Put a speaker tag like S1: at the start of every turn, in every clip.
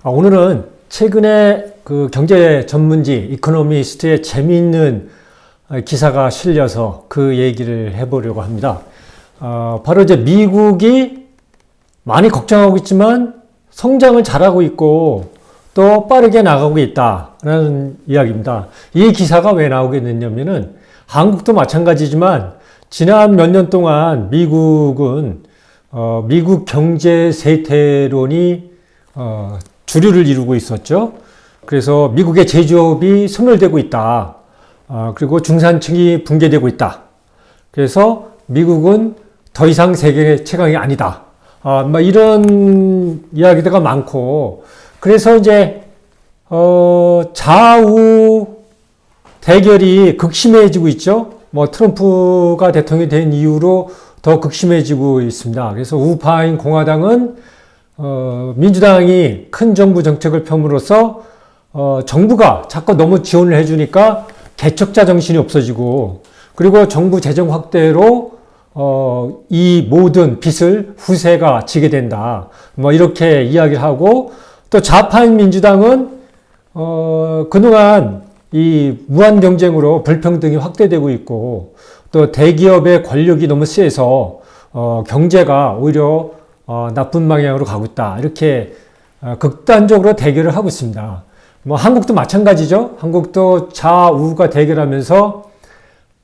S1: 오늘은 최근에 그 경제 전문지 이코노미스트의 재미있는 기사가 실려서 그 얘기를 해보려고 합니다. 바로 이제 미국이 많이 걱정하고 있지만 성장을 잘하고 있고 또 빠르게 나가고 있다라는 이야기입니다. 이 기사가 왜 나오게 됐냐면은 한국도 마찬가지지만 지난 몇 년 동안 미국은 미국 경제 쇠퇴론이 주류를 이루고 있었죠. 그래서 미국의 제조업이 소멸되고 있다. 그리고 중산층이 붕괴되고 있다. 그래서 미국은 더 이상 세계 최강이 아니다. 이런 이야기가 많고, 그래서 이제 좌우 대결이 극심해지고 있죠. 트럼프가 대통령이 된 이후로 더 극심해지고 있습니다. 그래서 우파인 공화당은 민주당이 큰 정부 정책을 펴므로써 정부가 자꾸 너무 지원을 해주니까 개척자 정신이 없어지고, 그리고 정부 재정 확대로 이 모든 빚을 후세가 지게 된다. 이렇게 이야기를 하고, 또 좌파인 민주당은 그동안 이 무한 경쟁으로 불평등이 확대되고 있고, 또 대기업의 권력이 너무 세서 경제가 오히려 나쁜 방향으로 가고 있다. 이렇게 극단적으로 대결을 하고 있습니다. 한국도 마찬가지죠. 한국도 좌우가 대결하면서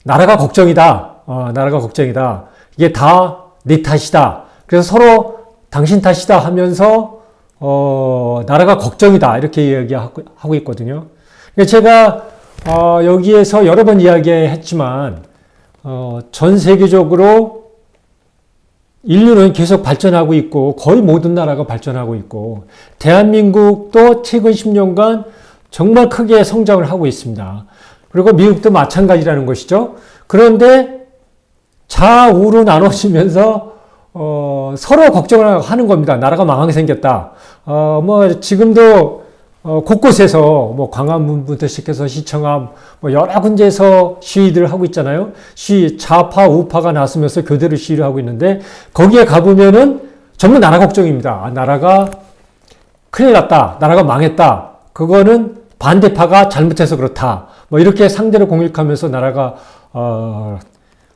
S1: 나라가 걱정이다. 나라가 걱정이다. 이게 다 네 탓이다. 그래서 서로 당신 탓이다 하면서 나라가 걱정이다. 이렇게 이야기하고 있거든요. 제가 여기에서 여러 번 이야기했지만 전 세계적으로 인류는 계속 발전하고 있고 거의 모든 나라가 발전하고 있고 대한민국도 최근 10년간 정말 크게 성장을 하고 있습니다. 그리고 미국도 마찬가지라는 것이죠. 그런데 좌우로 나눠지면서 서로 걱정을 하는 겁니다. 나라가 망하게 생겼다. 지금도 곳곳에서 광화문부터 시작해서 시청 앞 여러 군데에서 시위들을 하고 있잖아요. 좌파 우파가 나서면서 교대로 시위를 하고 있는데 거기에 가보면은 전부 나라 걱정입니다. 나라가 큰일 났다. 나라가 망했다. 그거는 반대파가 잘못해서 그렇다. 이렇게 상대를 공격하면서 나라가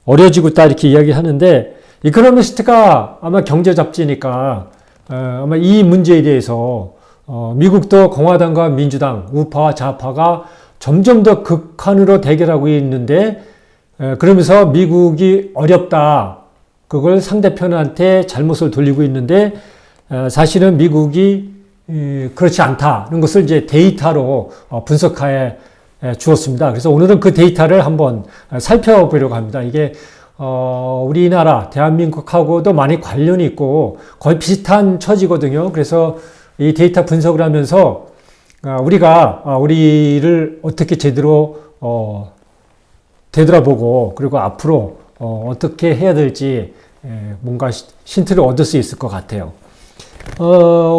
S1: 어려지고 있다 이렇게 이야기하는데, 이코노미스트가 아마 경제 잡지니까 아마 이 문제에 대해서 미국도 공화당과 민주당, 우파와 좌파가 점점 더 극한으로 대결하고 있는데, 그러면서 미국이 어렵다. 그걸 상대편한테 잘못을 돌리고 있는데, 사실은 미국이 그렇지 않다는 것을 이제 데이터로 분석해 주었습니다. 그래서 오늘은 그 데이터를 한번 살펴보려고 합니다. 이게 우리나라, 대한민국하고도 많이 관련이 있고 거의 비슷한 처지거든요. 그래서 이 데이터 분석을 하면서 우리를 어떻게 제대로 되돌아보고, 그리고 앞으로 어떻게 해야 될지 뭔가 힌트를 얻을 수 있을 것 같아요.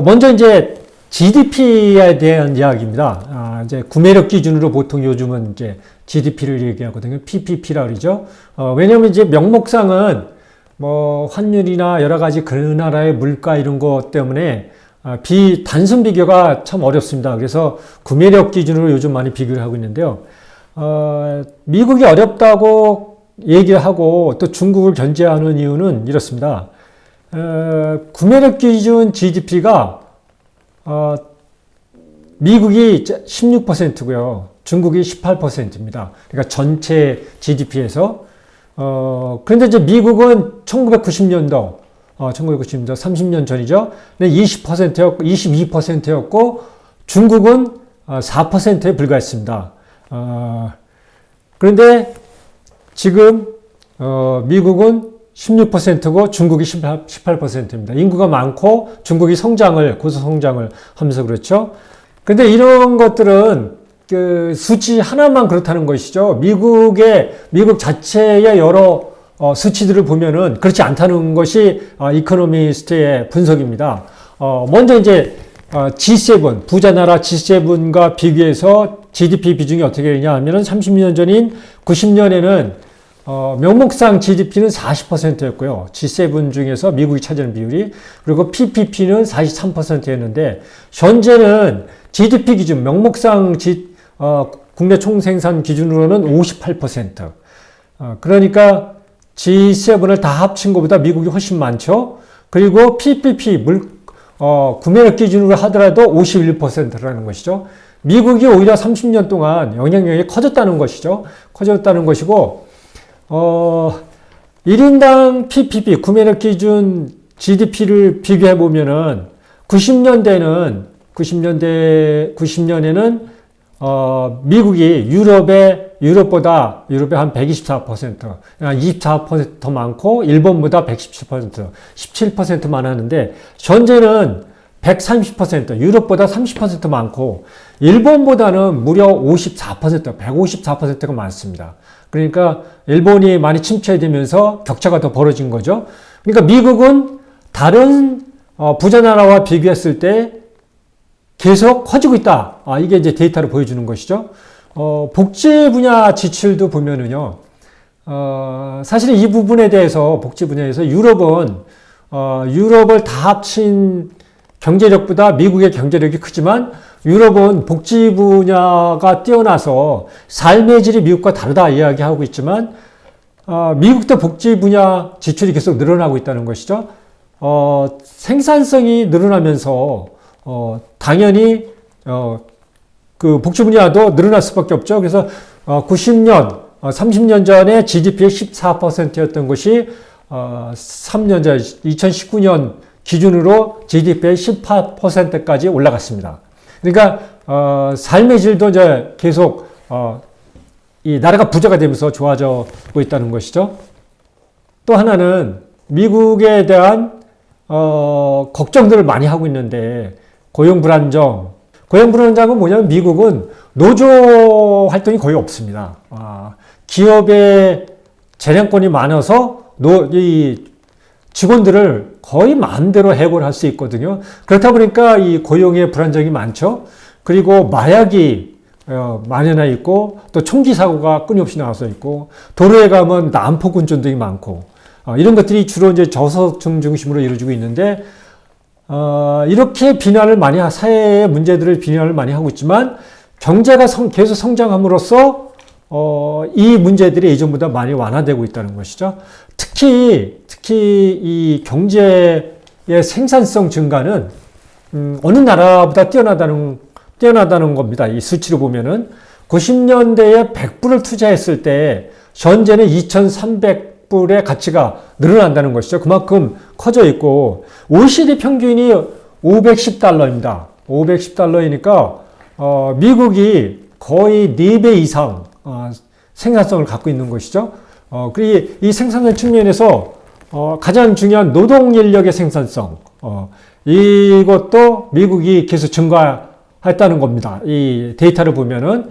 S1: 먼저 이제 GDP에 대한 이야기입니다. 이제 구매력 기준으로 보통 요즘은 이제 GDP를 얘기하거든요. PPP라 그러죠. 왜냐면 이제 명목상은 환율이나 여러 가지 그 나라의 물가 이런 것 때문에 단순 비교가 참 어렵습니다. 그래서 구매력 기준으로 요즘 많이 비교를 하고 있는데요. 미국이 어렵다고 얘기를 하고 또 중국을 견제하는 이유는 이렇습니다. 구매력 기준 GDP가 미국이 16%고요. 중국이 18%입니다. 그러니까 전체 GDP에서. 그런데 이제 미국은 1990년도 30년 전이죠. 22%였고, 중국은 4%에 불과했습니다. 그런데 지금, 미국은 16%고 중국이 18%입니다. 인구가 많고 중국이 고소 성장을 하면서 그렇죠. 그런데 이런 것들은 그 수치 하나만 그렇다는 것이죠. 미국 자체의 여러 수치들을 보면은 그렇지 않다는 것이 이코노미스트의 분석입니다. 먼저 이제 G7, 부자 나라 G7과 비교해서 GDP 비중이 어떻게 되냐 하면은 30년 전인 90년에는 명목상 GDP는 40%였고요. G7 중에서 미국이 차지하는 비율이. 그리고 PPP는 43%였는데, 현재는 GDP 기준, 명목상 국내 총생산 기준으로는 58%. 그러니까 G7을 다 합친 것보다 미국이 훨씬 많죠. 그리고 PPP, 구매력 기준으로 하더라도 51%라는 것이죠. 미국이 오히려 30년 동안 영향력이 커졌다는 것이죠. 커졌다는 것이고, 1인당 PPP, 구매력 기준 GDP를 비교해 보면은 90년에는 미국이 유럽보다 한 124%, 24% 더 많고, 일본보다 117%, 17% 많았는데, 현재는 130%, 유럽보다 30% 많고, 일본보다는 무려 154%가 많습니다. 그러니까 일본이 많이 침체되면서 격차가 더 벌어진 거죠. 그러니까 미국은 다른 부자 나라와 비교했을 때 계속 커지고 있다. 이게 이제 데이터를 보여주는 것이죠. 복지 분야 지출도 보면은요, 사실은 이 부분에 대해서, 복지 분야에서 유럽을 다 합친 경제력보다 미국의 경제력이 크지만, 유럽은 복지 분야가 뛰어나서 삶의 질이 미국과 다르다 이야기하고 있지만, 미국도 복지 분야 지출이 계속 늘어나고 있다는 것이죠. 생산성이 늘어나면서, 당연히, 그 복지 분야도 늘어날 수밖에 없죠. 그래서, 30년 전에 GDP의 14%였던 것이, 3년 전, 2019년 기준으로 GDP의 18%까지 올라갔습니다. 그러니까, 삶의 질도 이제 계속, 이 나라가 부자가 되면서 좋아지고 있다는 것이죠. 또 하나는 미국에 대한, 걱정들을 많이 하고 있는데, 고용 불안정은 뭐냐면 미국은 노조 활동이 거의 없습니다. 기업의 재량권이 많아서 이 직원들을 거의 마음대로 해고를 할 수 있거든요. 그렇다 보니까 이 고용의 불안정이 많죠. 그리고 마약이 만연해 있고, 또 총기 사고가 끊임없이 나와서 있고, 도로에 가면 난폭 운전들이 많고, 이런 것들이 주로 이제 저소득층 중심으로 이루어지고 있는데, 이렇게 사회의 문제들을 비난을 많이 하고 있지만, 경제가 계속 성장함으로써, 이 문제들이 예전보다 많이 완화되고 있다는 것이죠. 특히 이 경제의 생산성 증가는, 어느 나라보다 뛰어나다는 겁니다. 이 수치로 보면은, 90년대에 100불을 투자했을 때, 현재는 2,300불의 가치가 늘어난다는 것이죠. 그만큼 커져 있고, OECD 평균이 510달러입니다. 510달러이니까, 미국이 거의 4배 이상, 생산성을 갖고 있는 것이죠. 그리고 이 생산성 측면에서, 가장 중요한 노동 인력의 생산성, 이것도 미국이 계속 증가했다는 겁니다. 이 데이터를 보면은,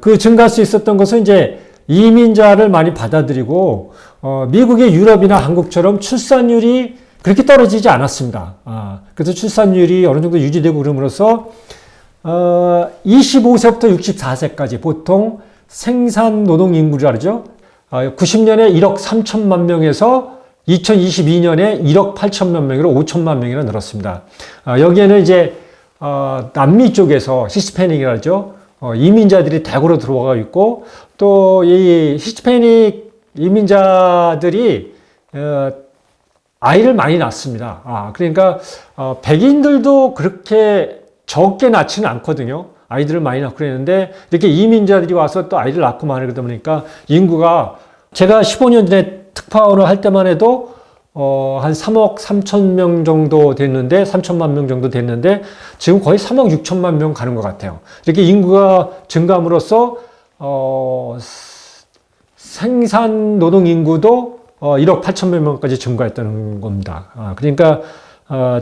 S1: 그 증가할 수 있었던 것은 이제 이민자를 많이 받아들이고, 미국의 유럽이나 한국처럼 출산율이 그렇게 떨어지지 않았습니다. 그래서 출산율이 어느 정도 유지되고 그럼으로써, 25세부터 64세까지 보통 생산 노동 인구라 그러죠. 90년에 1억 3천만 명에서 2022년에 1억 8천만 명으로 5천만 명이나 늘었습니다. 여기에는 이제, 남미 쪽에서 히스패닉이라 그러죠. 이민자들이 대거로 들어와 있고, 또 이 히스패닉 이민자들이, 아이를 많이 낳습니다. 그러니까, 백인들도 그렇게 적게 낳지는 않거든요. 아이들을 많이 낳고 그랬는데, 이렇게 이민자들이 와서 또 아이를 낳고 많이 그러다 보니까 인구가, 제가 15년 전에 특파원을 할 때만 해도, 한 3억 3천 명 정도 됐는데, 3천만 명 정도 됐는데, 지금 거의 3억 6천만 명 가는 것 같아요. 이렇게 인구가 증가함으로써, 생산 노동 인구도 1억 8천만 명까지 증가했다는 겁니다. 그러니까,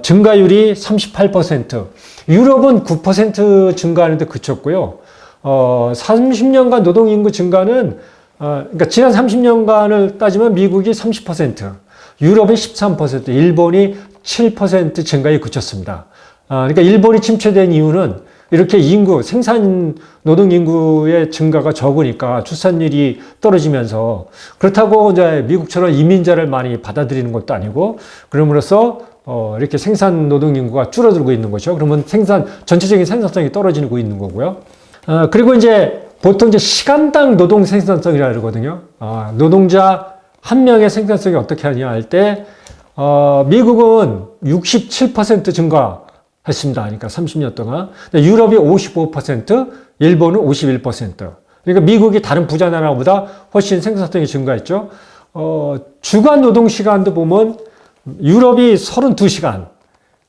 S1: 증가율이 38%, 유럽은 9% 증가하는데 그쳤고요. 30년간 노동 인구 증가는, 그러니까 지난 30년간을 따지면 미국이 30%, 유럽이 13%, 일본이 7% 증가에 그쳤습니다. 그러니까 일본이 침체된 이유는 이렇게 생산 노동 인구의 증가가 적으니까 출산율이 떨어지면서 그렇다고 이제 미국처럼 이민자를 많이 받아들이는 것도 아니고 그럼으로써 이렇게 생산 노동 인구가 줄어들고 있는 거죠. 그러면 전체적인 생산성이 떨어지고 있는 거고요. 그리고 이제 보통 이제 시간당 노동 생산성이라 그러거든요. 노동자 한 명의 생산성이 어떻게 하냐 할 때, 미국은 67% 증가했습니다. 그러니까 30년 동안. 유럽이 55%, 일본은 51%. 그러니까 미국이 다른 부자 나라보다 훨씬 생산성이 증가했죠. 주간 노동 시간도 보면 유럽이 32시간,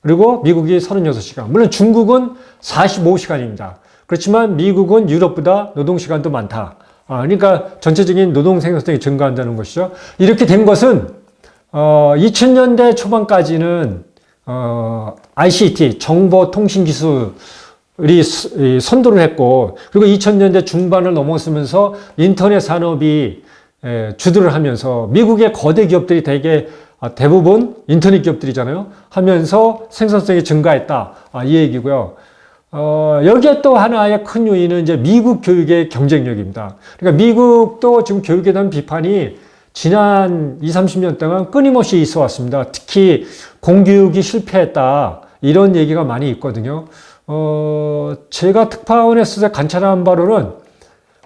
S1: 그리고 미국이 36시간. 물론 중국은 45시간입니다. 그렇지만 미국은 유럽보다 노동시간도 많다. 그러니까 전체적인 노동 생산성이 증가한다는 것이죠. 이렇게 된 것은 2000년대 초반까지는 ICT, 정보통신기술이 선도를 했고 그리고 2000년대 중반을 넘어서면서 인터넷 산업이 주도를 하면서 미국의 거대 기업들이 대부분 인터넷 기업들이잖아요. 하면서 생산성이 증가했다. 이 얘기고요. 여기에 또 하나의 큰 요인은 이제 미국 교육의 경쟁력입니다. 그러니까 미국도 지금 교육에 대한 비판이 지난 20, 30년 동안 끊임없이 있어 왔습니다. 특히 공교육이 실패했다. 이런 얘기가 많이 있거든요. 제가 특파원에서 관찰한 바로는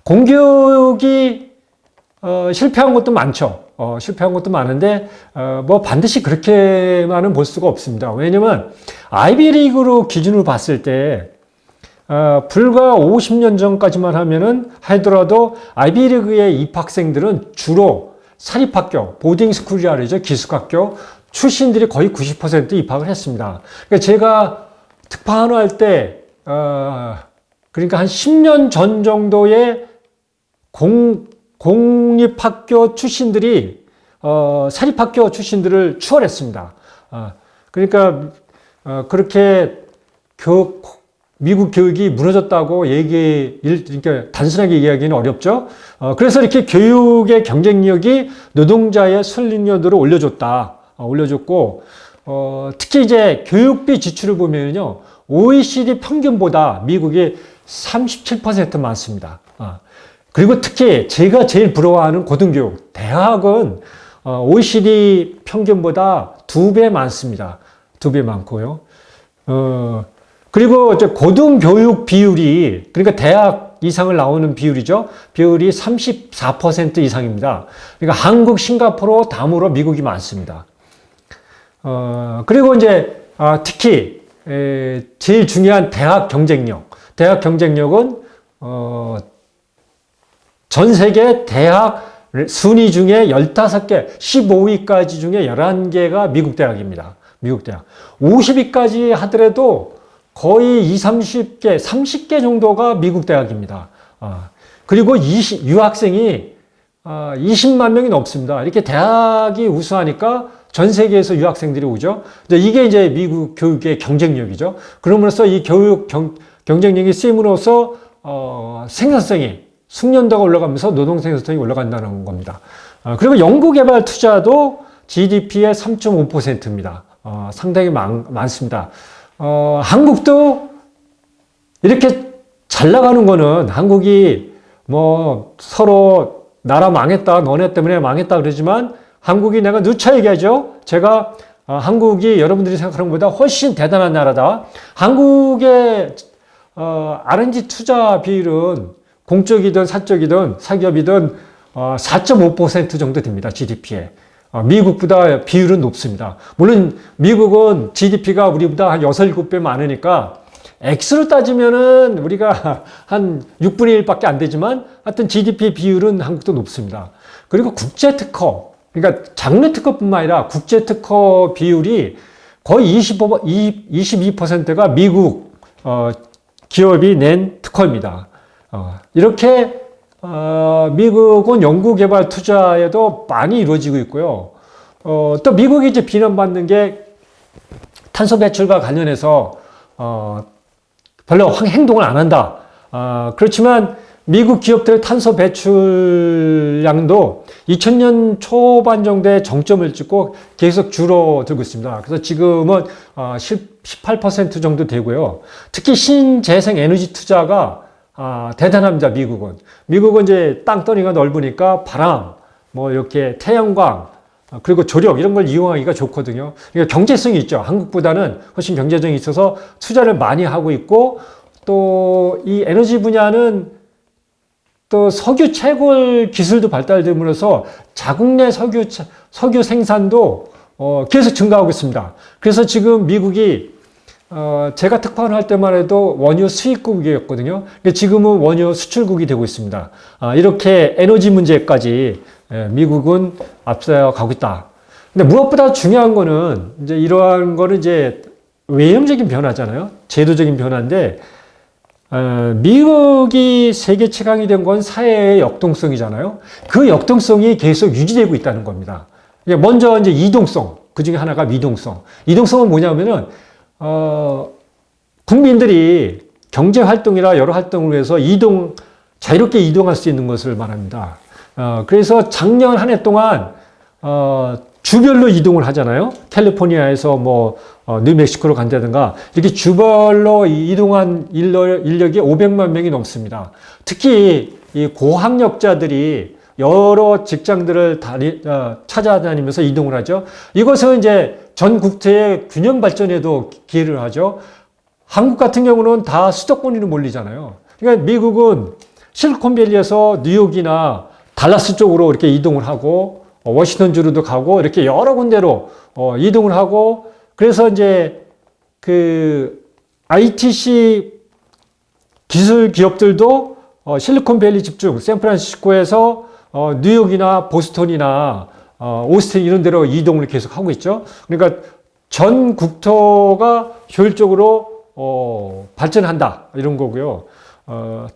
S1: 공교육이 실패한 것도 많죠. 실패한 것도 많은데 뭐 반드시 그렇게만은 볼 수가 없습니다. 왜냐면 아이비리그로 기준으로 봤을 때 불과 50년 전까지만 하더라도 아이비리그의 입학생들은 주로 사립학교, 보딩스쿨이라 그러죠. 기숙학교 출신들이 거의 90% 입학을 했습니다. 그러니까 제가 특파원을 할 때 그러니까 한 10년 전 정도의 공립학교 출신들이 사립학교 출신들을 추월했습니다. 그러니까 그렇게 미국 교육이 무너졌다고 그러니까 단순하게 얘기하기는 어렵죠. 그래서 이렇게 교육의 경쟁력이 노동자의 순리년도를 올려줬고, 특히 이제 교육비 지출을 보면요, OECD 평균보다 미국이 37% 많습니다. 그리고 특히 제가 제일 부러워하는 고등교육, 대학은 OECD 평균보다 2배 많습니다. 2배 많고요. 그리고 고등교육 비율이, 그러니까 대학 이상을 나오는 비율이죠. 비율이 34% 이상입니다. 그러니까 한국, 싱가포르 다음으로 미국이 많습니다. 그리고 이제 특히 제일 중요한 대학 경쟁력. 대학 경쟁력은 전 세계 대학 순위 중에 15개, 15위까지 중에 11개가 미국 대학입니다. 미국 대학. 50위까지 하더라도 거의 30개, 30개 정도가 미국 대학입니다. 그리고 유학생이 20만 명이 넘습니다. 이렇게 대학이 우수하니까 전 세계에서 유학생들이 오죠. 이게 이제 미국 교육의 경쟁력이죠. 그럼으로써 이 교육 경쟁력이 쓰임으로써 생산성이 숙련도가 올라가면서 노동 생산성이 올라간다는 겁니다. 그리고 연구개발 투자도 GDP의 3.5%입니다. 상당히 많습니다. 한국도 이렇게 잘 나가는 거는 한국이 뭐 서로 나라 망했다, 너네 때문에 망했다 그러지만 한국이 내가 누차 얘기하죠. 제가 한국이 여러분들이 생각하는 것보다 훨씬 대단한 나라다. 한국의 R&D 투자 비율은 공적이든 사적이든 사기업이든 4.5% 정도 됩니다. GDP에. 미국보다 비율은 높습니다. 물론 미국은 GDP가 우리보다 한 6, 7배 많으니까 X로 따지면은 우리가 한 6분의 1밖에 안 되지만 하여튼 GDP 비율은 한국도 높습니다. 그리고 국제 특허, 그러니까 장르 특허뿐만 아니라 국제 특허 비율이 거의 22%가 미국 기업이 낸 특허입니다. 이렇게 미국은 연구개발 투자에도 많이 이루어지고 있고요. 또 미국이 이제 비난받는 게 탄소 배출과 관련해서 별로 행동을 안 한다. 그렇지만 미국 기업들의 탄소 배출량도 2000년 초반 정도에 정점을 찍고 계속 줄어들고 있습니다. 그래서 지금은 18% 정도 되고요. 특히 신재생 에너지 투자가 대단합니다. 미국은. 미국은 이제 땅덩이가 넓으니까 바람, 뭐 이렇게 태양광, 그리고 조력 이런 걸 이용하기가 좋거든요. 그러니까 경제성이 있죠. 한국보다는 훨씬 경제성이 있어서 투자를 많이 하고 있고, 또 이 에너지 분야는 또 석유 채굴 기술도 발달됨으로써 자국 내 석유 생산도 계속 증가하고 있습니다. 그래서 지금 미국이 제가 특파원을 할 때만 해도 원유 수입국이었거든요. 근데 지금은 원유 수출국이 되고 있습니다. 이렇게 에너지 문제까지 미국은 앞서가고 있다. 근데 무엇보다 중요한 거는 이제 이러한 거는 이제 외형적인 변화잖아요. 제도적인 변화인데 미국이 세계 최강이 된 건 사회의 역동성이잖아요. 그 역동성이 계속 유지되고 있다는 겁니다. 먼저 이제 이동성, 그 중에 하나가 미동성. 이동성은 뭐냐면은 국민들이 경제 활동이나 여러 활동을 위해서 자유롭게 이동할 수 있는 것을 말합니다. 그래서 작년 한 해 동안 주별로 이동을 하잖아요. 캘리포니아에서 뉴멕시코로 간다든가 이렇게 주별로 이동한 인력이 500만 명이 넘습니다. 특히 이 고학력자들이 여러 직장들을 찾아다니면서 이동을 하죠. 이것은 이제 전 국토의 균형 발전에도 기여를 하죠. 한국 같은 경우는 다 수도권으로 몰리잖아요. 그러니까 미국은 실리콘밸리에서 뉴욕이나 달라스 쪽으로 이렇게 이동을 하고 워싱턴주로도 가고 이렇게 여러 군데로 이동을 하고 그래서 이제 그 ITC 기술 기업들도 실리콘밸리 집중, 샌프란시스코에서 뉴욕이나 보스턴이나 오스틴 이런 데로 이동을 계속 하고 있죠. 그러니까 전 국토가 효율적으로 발전한다 이런 거고요.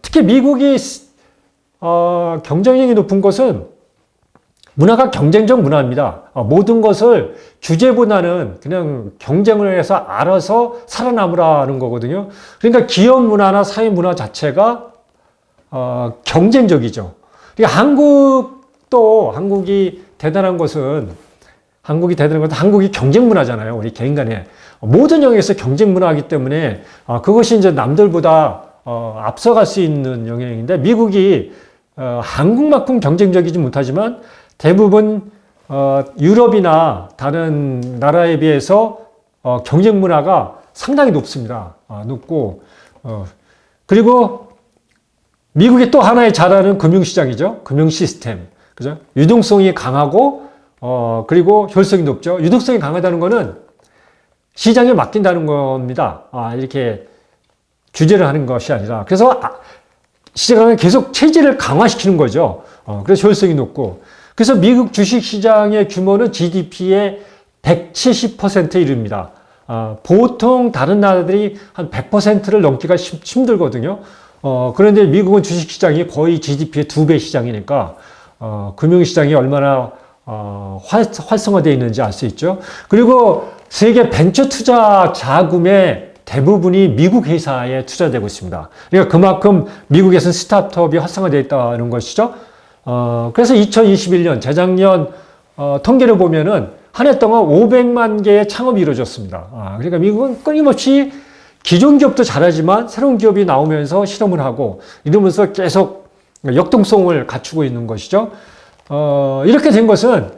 S1: 특히 미국이 경쟁력이 높은 것은 문화가 경쟁적 문화입니다. 모든 것을 규제보다는 그냥 경쟁을 해서 알아서 살아남으라는 거거든요. 그러니까 기업 문화나 사회 문화 자체가 경쟁적이죠. 그러니까 한국이 대단한 것은 한국이 경쟁 문화잖아요. 우리 개인 간에 모든 영역에서 경쟁 문화이기 때문에 그것이 이제 남들보다 앞서갈 수 있는 영역인데 미국이 한국만큼 경쟁적이지 못하지만 대부분 유럽이나 다른 나라에 비해서 경쟁 문화가 상당히 높습니다. 높고 그리고 미국이 또 하나의 잘하는 금융시장이죠. 금융 시스템. 그죠? 유동성이 강하고 그리고 효율성이 높죠. 유동성이 강하다는 것은 시장에 맡긴다는 겁니다. 이렇게 규제를 하는 것이 아니라 그래서 시장은 계속 체질을 강화시키는 거죠. 그래서 효율성이 높고 그래서 미국 주식시장의 규모는 GDP의 170%에 이릅니다. 보통 다른 나라들이 한 100%를 넘기가 힘들거든요. 그런데 미국은 주식시장이 거의 GDP의 2배 시장이니까 금융시장이 얼마나 활성화되어 있는지 알 수 있죠. 그리고 세계 벤처 투자 자금의 대부분이 미국 회사에 투자되고 있습니다. 그러니까 그만큼 미국에서는 스타트업이 활성화되어 있다는 것이죠. 그래서 2021년, 재작년, 통계를 보면은 한 해 동안 500만 개의 창업이 이루어졌습니다. 그러니까 미국은 끊임없이 기존 기업도 잘하지만 새로운 기업이 나오면서 실험을 하고 이러면서 계속 역동성을 갖추고 있는 것이죠. 이렇게 된 것은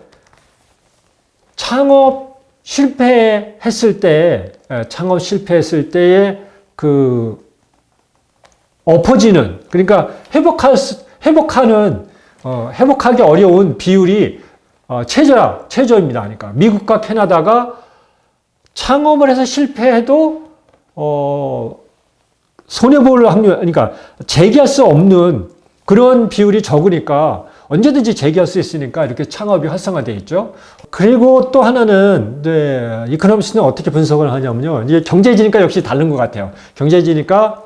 S1: 창업 실패했을 때의 그 엎어지는, 그러니까 회복하기 어려운 비율이 최저입니다. 그러니까 미국과 캐나다가 창업을 해서 실패해도 손해볼 확률, 그러니까 재기할 수 없는 그런 비율이 적으니까 언제든지 재기할 수 있으니까 이렇게 창업이 활성화되어 있죠. 그리고 또 하나는 이코노미스트는 어떻게 분석을 하냐면요. 이게 경제지니까 역시 다른 것 같아요. 경제지니까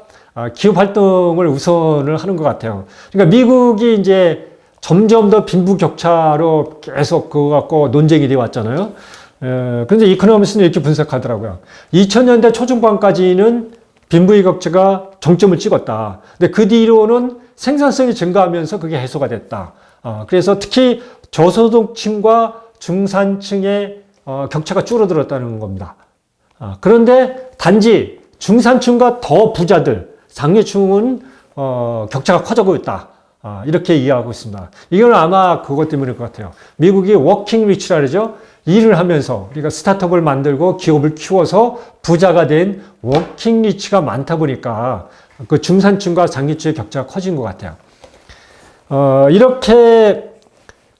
S1: 기업 활동을 우선을 하는 것 같아요. 그러니까 미국이 이제 점점 더 빈부격차로 계속 그거 갖고 논쟁이 되어 왔잖아요. 그런데 이코노미스트는 이렇게 분석하더라고요. 2000년대 초중반까지는 빈부격차가 정점을 찍었다. 근데 그 뒤로는 생산성이 증가하면서 그게 해소가 됐다. 그래서 특히 저소득층과 중산층의 격차가 줄어들었다는 겁니다. 그런데 단지 중산층과 더 부자들, 상류층은 격차가 커지고 있다. 이렇게 이해하고 있습니다. 이건 아마 그것 때문일 것 같아요. 미국이 워킹 리치라 그러죠. 일을 하면서 우리가 스타트업을 만들고 기업을 키워서 부자가 된 워킹 리치가 많다 보니까 그 중산층과 상류층의 격차가 커진 것 같아요. 이렇게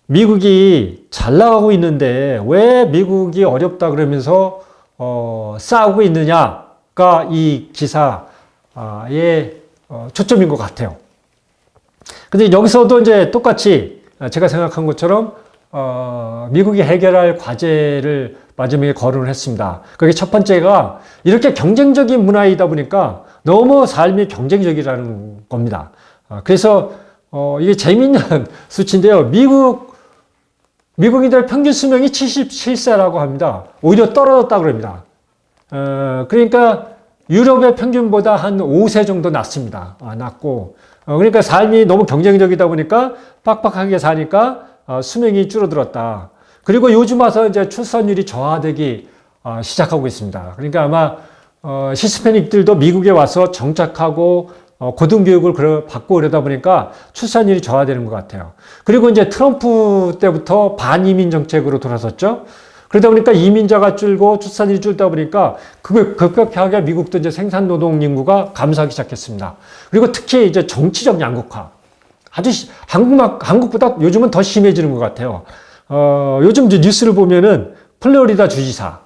S1: 미국이 잘 나가고 있는데 왜 미국이 어렵다 그러면서 싸우고 있느냐가 이 기사의 초점인 것 같아요. 근데 여기서도 이제 똑같이 제가 생각한 것처럼 미국이 해결할 과제를 마지막에 거론을 했습니다. 그게 첫 번째가 이렇게 경쟁적인 문화이다 보니까 너무 삶이 경쟁적이라는 겁니다. 그래서 이게 재미있는 수치인데요. 미국인들 평균 수명이 77세라고 합니다. 오히려 떨어졌다 그럽니다. 그러니까 유럽의 평균보다 한 5세 정도 낮습니다. 낮고. 그러니까 삶이 너무 경쟁적이다 보니까 빡빡하게 사니까 수명이 줄어들었다. 그리고 요즘 와서 이제 출산율이 저하되기 시작하고 있습니다. 그러니까 아마 히스패닉들도 미국에 와서 정착하고 고등교육을 받고 그러다 보니까 출산율이 저하되는 것 같아요. 그리고 이제 트럼프 때부터 반이민 정책으로 돌아섰죠. 그러다 보니까 이민자가 줄고 출산율이 줄다 보니까 그걸 급격하게 미국도 이제 생산 노동 인구가 감소하기 시작했습니다. 그리고 특히 이제 정치적 양극화. 아주 한국보다 요즘은 더 심해지는 것 같아요. 요즘 이제 뉴스를 보면은 플로리다 주지사,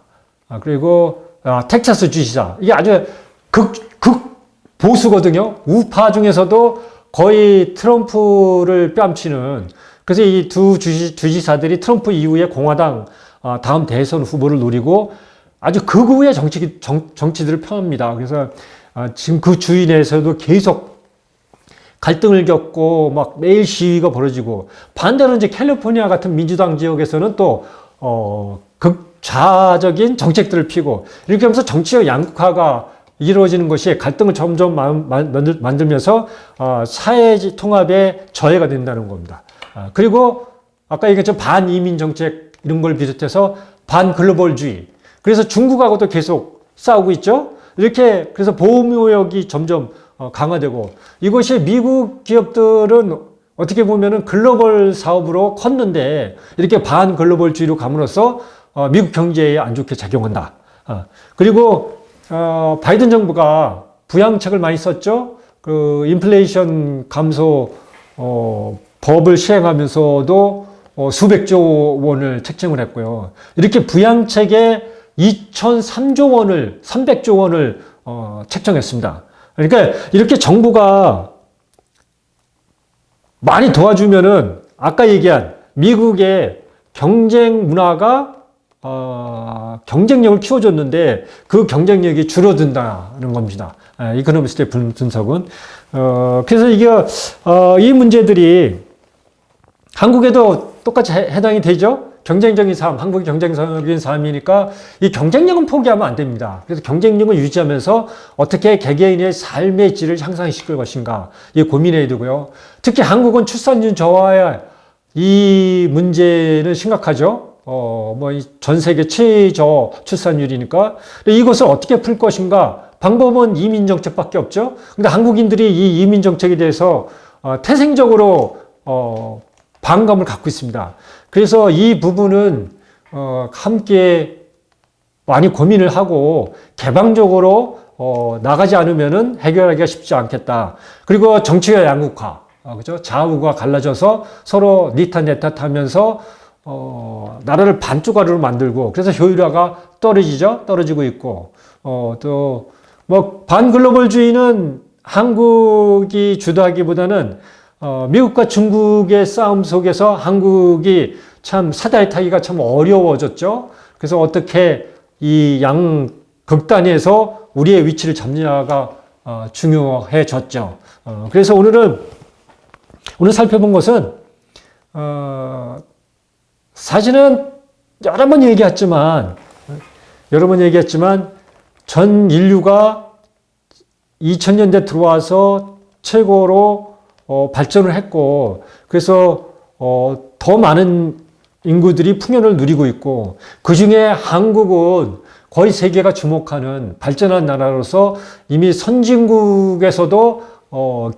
S1: 그리고 텍사스 주지사. 이게 아주 극 보수거든요. 우파 중에서도 거의 트럼프를 뺨치는. 그래서 이 두 주지사들이 트럼프 이후에 공화당 다음 대선 후보를 노리고 아주 극우의 정치들을 펴합니다. 그래서 지금 그 주인에서도 계속 갈등을 겪고 막 매일 시위가 벌어지고 반대로 이제 캘리포니아 같은 민주당 지역에서는 또 극좌적인 정책들을 피고 이렇게 하면서 정치적 양극화가 이루어지는 것이 갈등을 점점 만들면서 사회 통합의 저해가 된다는 겁니다. 그리고 아까 얘기했죠. 반이민 정책 이런 걸 비롯해서 반글로벌주의. 그래서 중국하고도 계속 싸우고 있죠. 이렇게 그래서 보호무역이 점점 강화되고 이것이 미국 기업들은 어떻게 보면은 글로벌 사업으로 컸는데 이렇게 반글로벌주의로 감으로써 미국 경제에 안 좋게 작용한다. 그리고 바이든 정부가 부양책을 많이 썼죠. 그 인플레이션 감소 법을 시행하면서도 수백조 원을 책정을 했고요. 이렇게 부양책에 300조 원을 책정했습니다. 그러니까 이렇게 정부가 많이 도와주면은 아까 얘기한 미국의 경쟁 문화가 경쟁력을 키워줬는데 그 경쟁력이 줄어든다는 겁니다. 이코노미스트의 분석은. 그래서 이게 이 문제들이 한국에도 똑같이 해당이 되죠. 경쟁적인 삶, 한국이 경쟁적인 삶이니까 이 경쟁력은 포기하면 안 됩니다. 그래서 경쟁력을 유지하면서 어떻게 개개인의 삶의 질을 향상시킬 것인가 이 고민해야 되고요. 특히 한국은 출산율 저하의 이 문제는 심각하죠. 전 세계 최저 출산율이니까 이것을 어떻게 풀 것인가 방법은 이민 정책밖에 없죠. 근데 한국인들이 이 이민 정책에 대해서 태생적으로 반감을 갖고 있습니다. 그래서 이 부분은 함께 많이 고민을 하고 개방적으로 나가지 않으면은 해결하기가 쉽지 않겠다. 그리고 정치의 양극화, 그죠? 좌우가 갈라져서 서로 니 탓 내 탓 하면서 나라를 반쪽가루로 만들고 그래서 효율화가 떨어지고 있고 또 뭐 반글로벌주의는 한국이 주도하기보다는 미국과 중국의 싸움 속에서 한국이 참 사다리 타기가 참 어려워졌죠. 그래서 어떻게 이 양 극단에서 우리의 위치를 잡느냐가 중요해졌죠. 그래서 오늘 살펴본 것은 사실은 여러 번 얘기했지만 전 인류가 2000년대 들어와서 최고로 발전을 했고, 그래서 더 많은 인구들이 풍요를 누리고 있고, 그 중에 한국은 거의 세계가 주목하는 발전한 나라로서 이미 선진국에서도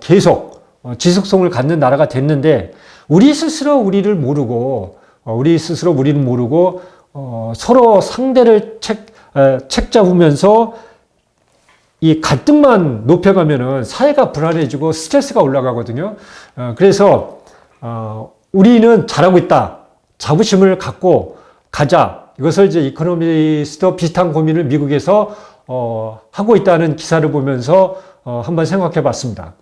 S1: 계속 지속성을 갖는 나라가 됐는데, 우리 스스로 우리를 모르고 서로 상대를 책 잡으면서 이 갈등만 높여가면은 사회가 불안해지고 스트레스가 올라가거든요. 그래서 우리는 잘하고 있다. 자부심을 갖고 가자. 이것을 이제 이코노미스트와 비슷한 고민을 미국에서 하고 있다는 기사를 보면서 한번 생각해 봤습니다.